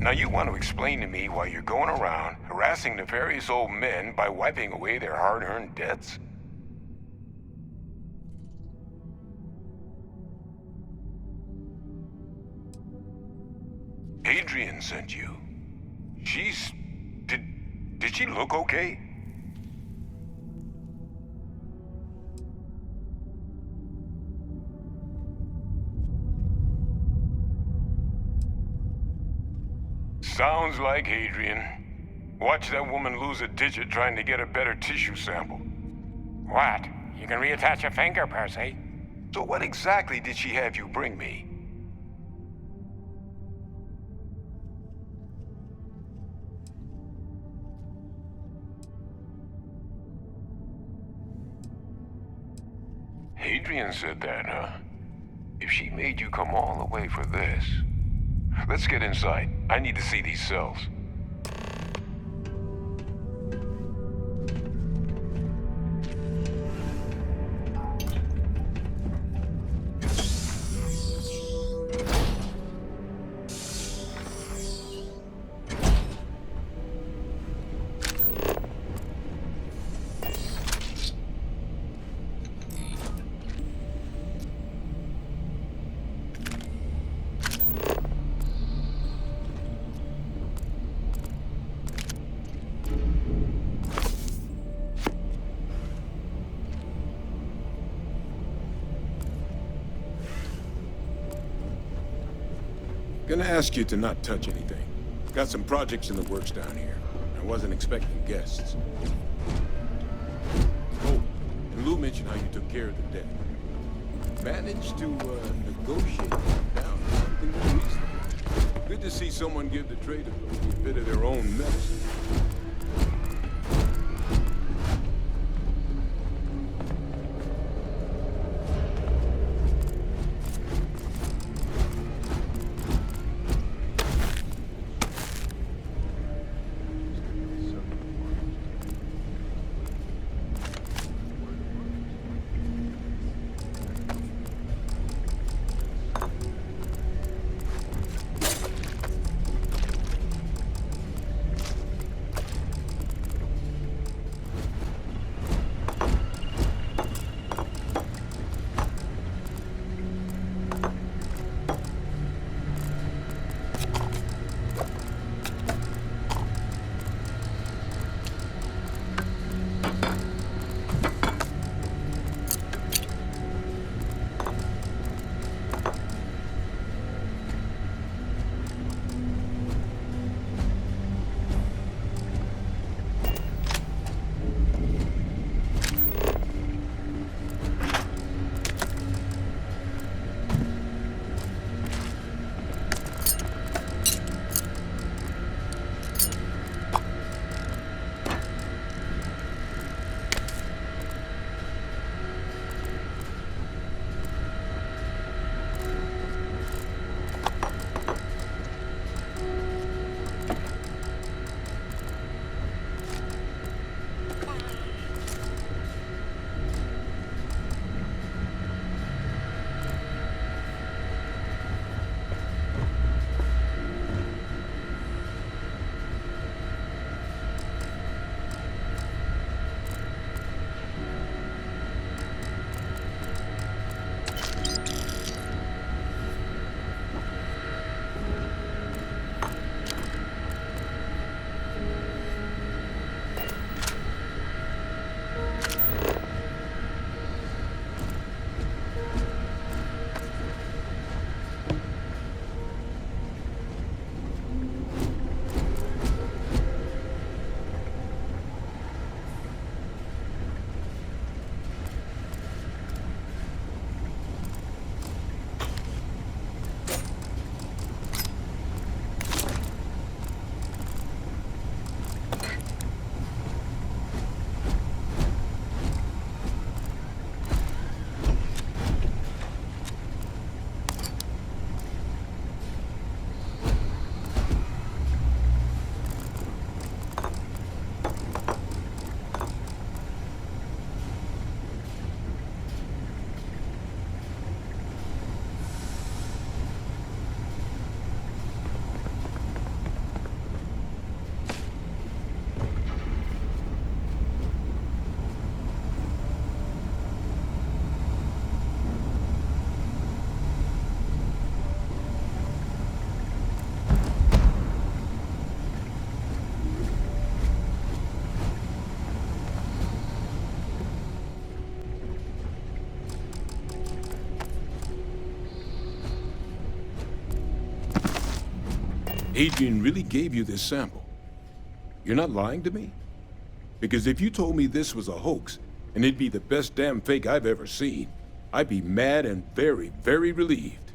Now you want to explain to me why you're going around harassing nefarious old men by wiping away their hard-earned debts? Adrian sent you. She's... Did she look okay? Sounds like Adrian. Watch that woman lose a digit trying to get a better tissue sample. What? You can reattach a finger, Percy. So what exactly did she have you bring me? Adrian said that, huh? If she made you come all the way for this... Let's get inside. I need to see these cells. Gonna ask you to not touch anything. Got some projects in the works down here. I wasn't expecting guests. Oh, and Lou mentioned how you took care of the debt. Managed to negotiate them down to something more reasonable. Good to see someone give the traders a bit of their own medicine. Adrian really gave you this sample. You're not lying to me? Because if you told me this was a hoax, and it'd be the best damn fake I've ever seen, I'd be mad and very, very relieved.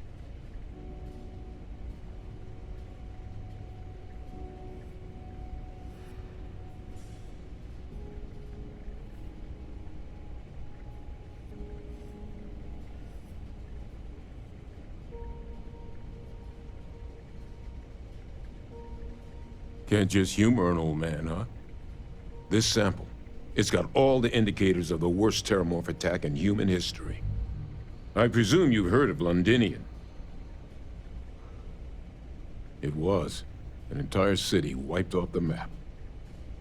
Can't just humor an old man, huh? This sample, it's got all the indicators of the worst terramorph attack in human history. I presume you've heard of Londinian. It was an entire city wiped off the map.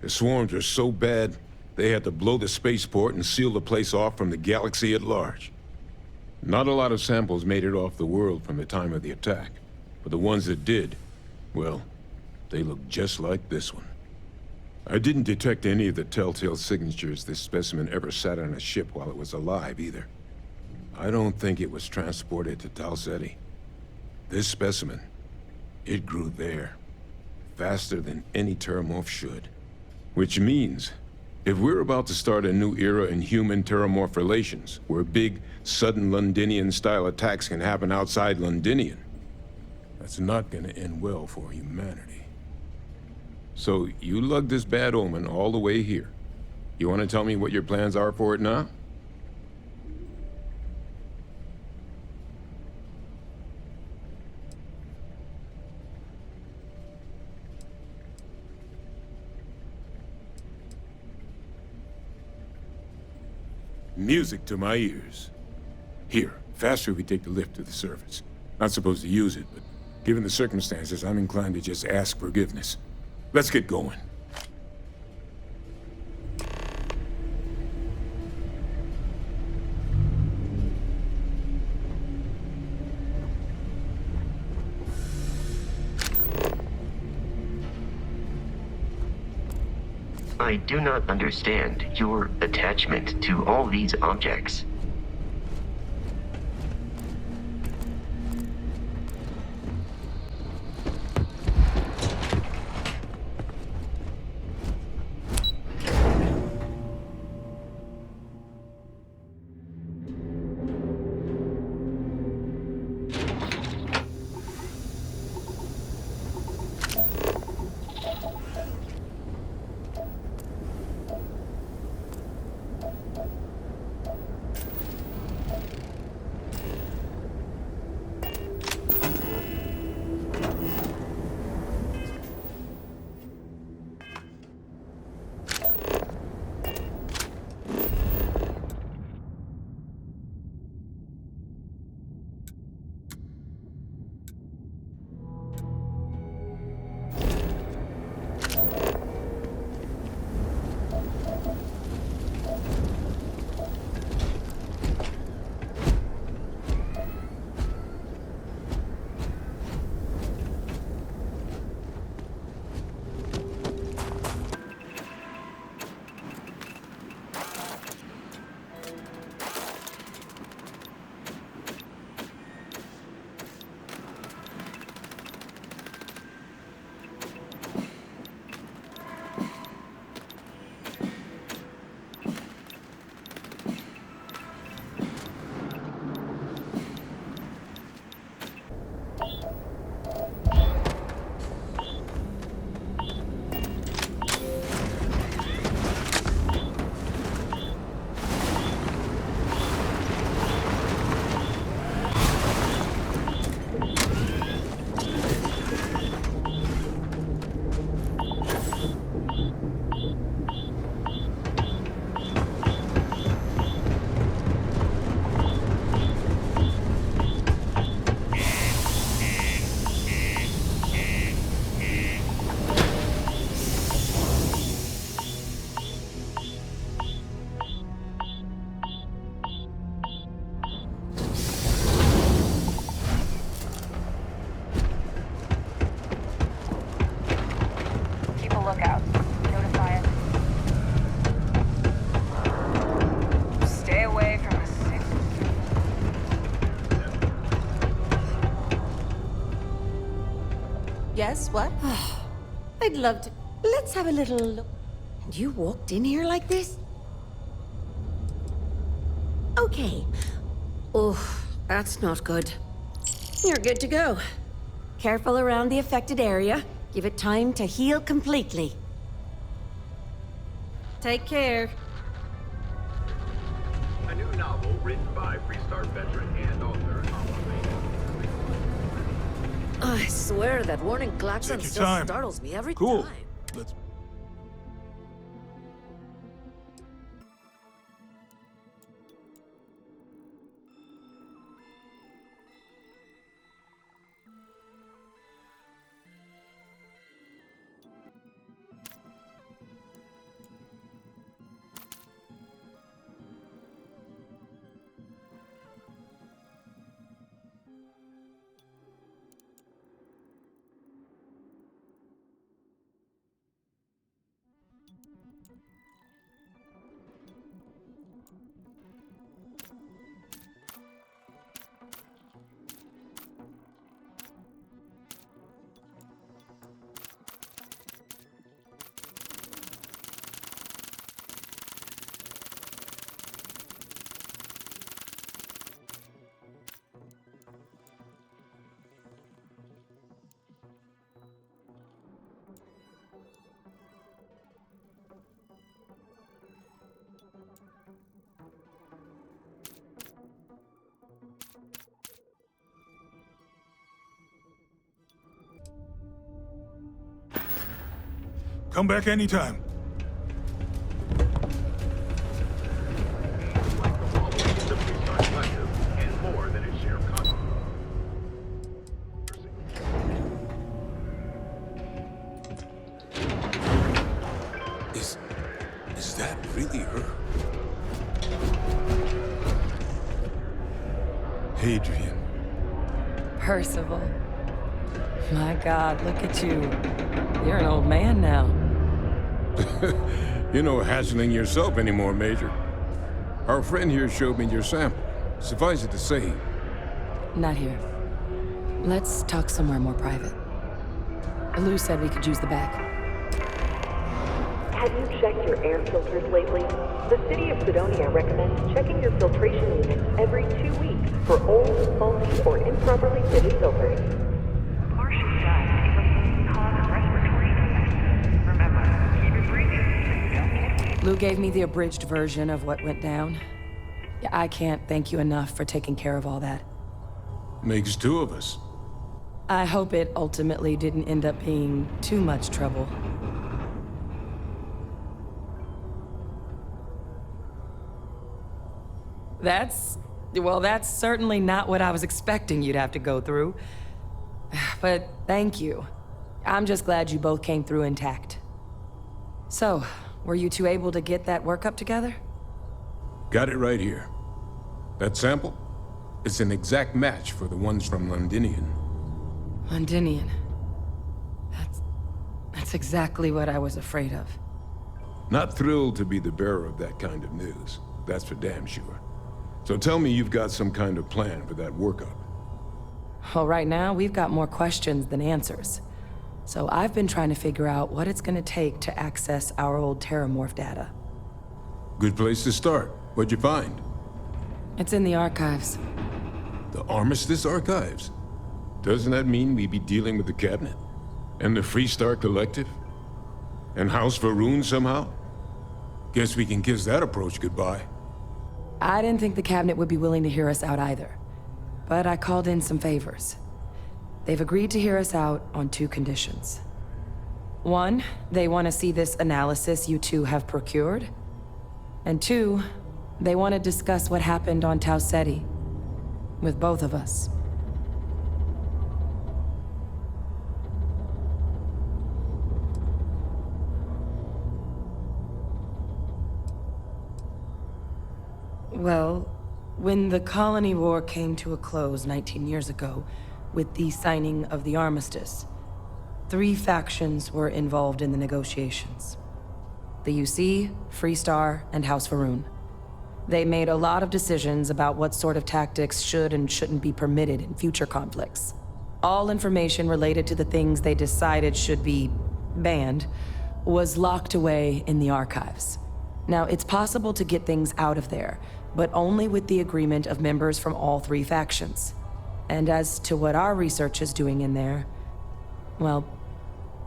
The swarms were so bad, they had to blow the spaceport and seal the place off from the galaxy at large. Not a lot of samples made it off the world from the time of the attack, but the ones that did, well, they look just like this one. I didn't detect any of the telltale signatures this specimen ever sat on a ship while it was alive, either. I don't think it was transported to Tal Ceti. This specimen, it grew there, faster than any terramorph should. Which means, if we're about to start a new era in human-terramorph relations, where big, sudden Londinian-style attacks can happen outside Londinian, that's not gonna end well for humanity. So, you lugged this bad omen all the way here. You want to tell me what your plans are for it now? Music to my ears. Here, faster if we take the lift to the surface. Not supposed to use it, but given the circumstances, I'm inclined to just ask forgiveness. Let's get going. I do not understand your attachment to all these objects. Yes, what? I'd love to. Let's have a little look. And you walked in here like this? Okay. Oh, that's not good. You're good to go. Careful around the affected area. Give it time to heal completely. Take care. A new novel written by Freestar veteran and author I swear that warning klaxon Take your still time. startles me every Cool. time. Let's... Come back anytime. like the following is the Freestar collective and more than a share of content. Is that really her? Hadrian. Percival. My God, look at you. You're an old man now. You're no hassling yourself anymore, Major. Our friend here showed me your sample. Suffice it to say, Not here. Let's talk somewhere more private. Lou said we could use the back. Have you checked your air filters lately? The city of Sidonia recommends checking your filtration units every 2 weeks for old, faulty, or improperly fitted filters. Partial dust can cause respiratory infections. Remember, keep it breathing so you don't get Lou gave me the abridged version of what went down. Yeah, I can't thank you enough for taking care of all that. makes two of us. I hope it ultimately didn't end up being too much trouble. That's certainly not what I was expecting you'd have to go through. But thank you. I'm just glad you both came through intact. So, were you two able to get that workup together? Got it right here. That sample? It's an exact match for the ones from Londinian. Londinian. That's exactly what I was afraid of. Not thrilled to be the bearer of that kind of news. That's for damn sure. So tell me you've got some kind of plan for that workup. Well, right now, we've got more questions than answers. So I've been trying to figure out what it's gonna take to access our old Terramorph data. Good place to start. What'd you find? It's in the archives. The Armistice Archives? Doesn't that mean we'd be dealing with the Cabinet? And the Freestar Collective? And House Varun somehow? Guess we can kiss that approach goodbye. I didn't think the cabinet would be willing to hear us out either. But I called in some favors. They've agreed to hear us out on 2 conditions. 1, they want to see this analysis you two have procured. And 2, they want to discuss what happened on Tau Ceti. With both of us. Well, when the colony war came to a close 19 years ago, with the signing of the armistice, 3 factions were involved in the negotiations. The UC, Freestar, and House Varun. They made a lot of decisions about what sort of tactics should and shouldn't be permitted in future conflicts. All information related to the things they decided should be banned was locked away in the archives. Now, it's possible to get things out of there, but only with the agreement of members from all three factions. And as to what our research is doing in there, well,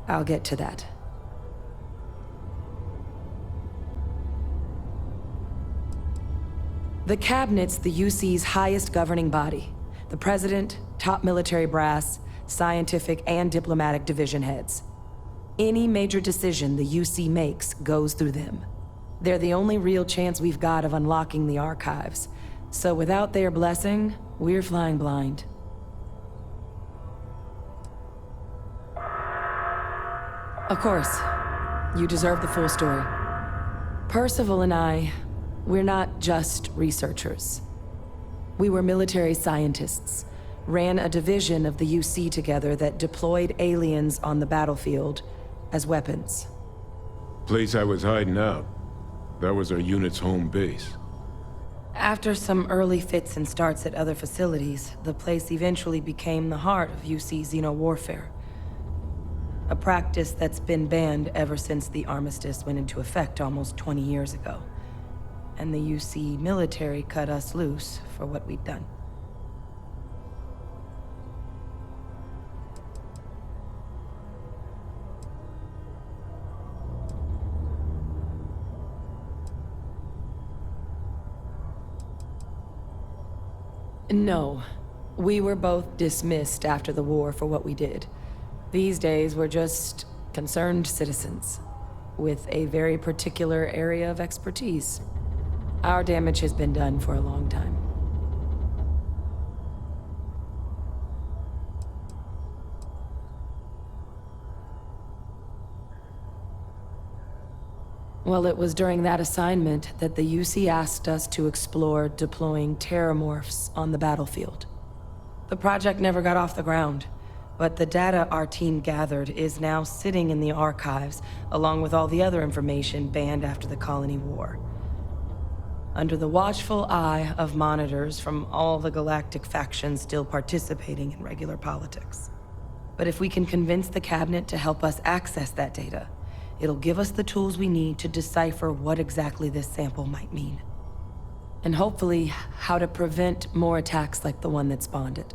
I'll get to that. The Cabinet's the UC's highest governing body. The President, top military brass, scientific and diplomatic division heads. Any major decision the UC makes goes through them. They're the only real chance we've got of unlocking the archives. So without their blessing, we're flying blind. Of course, you deserve the full story. Percival and I, we're not just researchers. We were military scientists, ran a division of the UC together that deployed aliens on the battlefield as weapons. Place I was hiding out. That was our unit's home base. After some early fits and starts at other facilities, the place eventually became the heart of UC xeno-warfare. A practice that's been banned ever since the armistice went into effect almost 20 years ago. And the UC military cut us loose for what we'd done. No. We were both dismissed after the war for what we did. These days, we're just concerned citizens with a very particular area of expertise. Our damage has been done for a long time. Well, it was during that assignment that the UC asked us to explore deploying terramorphs on the battlefield. The project never got off the ground, but the data our team gathered is now sitting in the archives, along with all the other information banned after the Colony War. Under the watchful eye of monitors from all the galactic factions still participating in regular politics. But if we can convince the Cabinet to help us access that data, it'll give us the tools we need to decipher what exactly this sample might mean. And hopefully, how to prevent more attacks like the one that spawned it.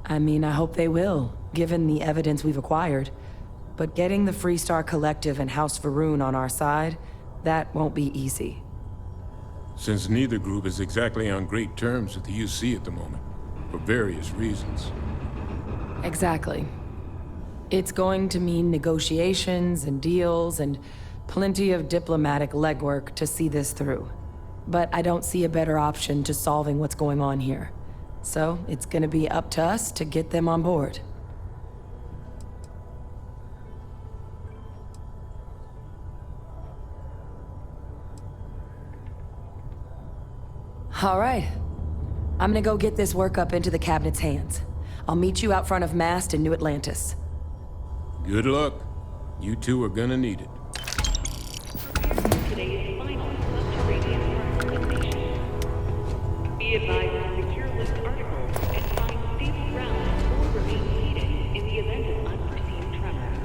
I mean, I hope they will, given the evidence we've acquired. But getting the Freestar Collective and House Varun on our side, that won't be easy. Since neither group is exactly on great terms with the UC at the moment, for various reasons. Exactly. It's going to mean negotiations and deals and plenty of diplomatic legwork to see this through. But I don't see a better option to solving what's going on here. So it's gonna be up to us to get them on board. All right. I'm gonna go get this work up into the Cabinet's hands. I'll meet you out front of Mast in New Atlantis. Good luck. You two are gonna need it. Today's final subterranean recommendation. Be advised to secure list articles and find stable ground or remain heated in the event of unforeseen tremors.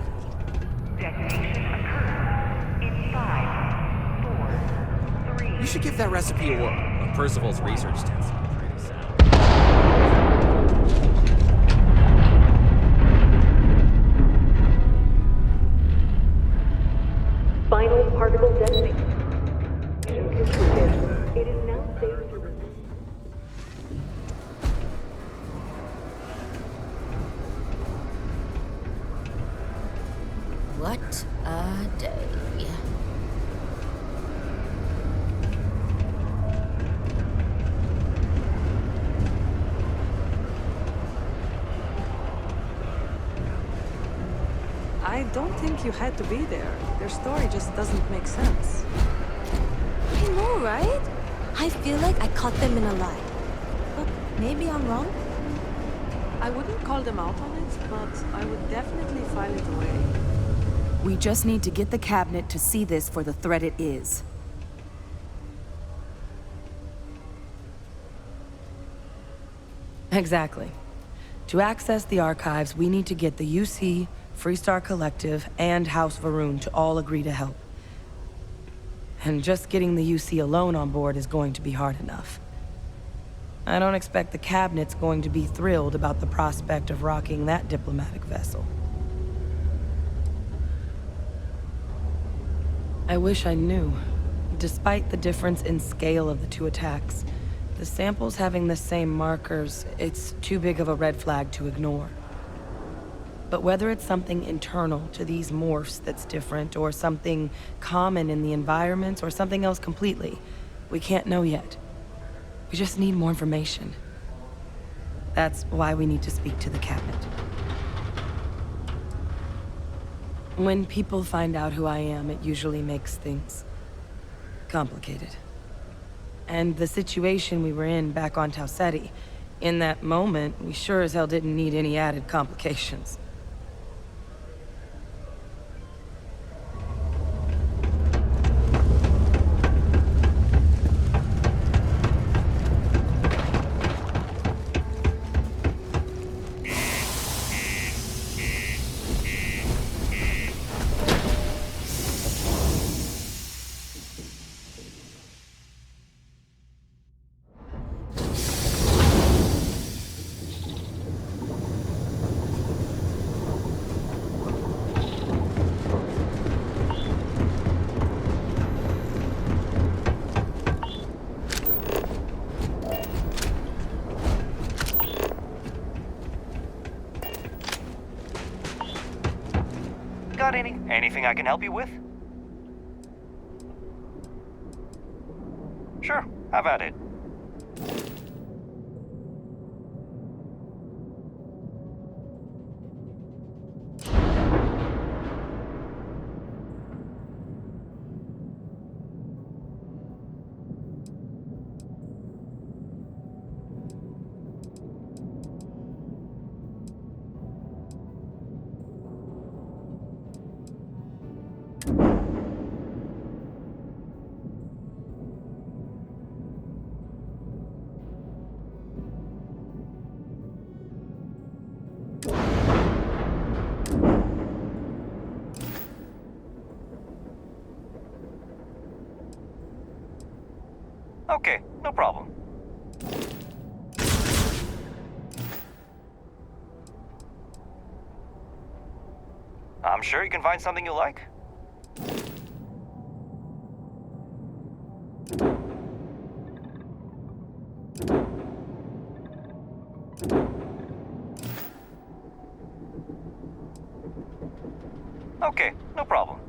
Detonation occurs in 5, 4, 3. You should give that recipe a whirl. Percival's research tends to be pretty sound. Final particle detonation completed. It is now safe to resume. What a day. I don't think you had to be there. Their story just doesn't make sense. I know, right? I feel like I caught them in a lie. But maybe I'm wrong? I wouldn't call them out on it, but I would definitely file it away. We just need to get the cabinet to see this for the threat it is. Exactly. To access the archives, we need to get the UC, Freestar Collective, and House Varun to all agree to help. And just getting the UC alone on board is going to be hard enough. I don't expect the cabinet's going to be thrilled about the prospect of rocking that diplomatic vessel. I wish I knew. Despite the difference in scale of the two attacks, the samples having the same markers, it's too big of a red flag to ignore. But whether it's something internal to these morphs that's different, or something common in the environments, or something else completely, we can't know yet. We just need more information. That's why we need to speak to the cabinet. When people find out who I am, it usually makes things complicated. And the situation we were in back on Tau Ceti, in that moment, we sure as hell didn't need any added complications. Got anything I can help you with? Sure, have at it. Okay, no problem. I'm sure you can find something you like. Okay, no problem.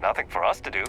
Nothing for us to do.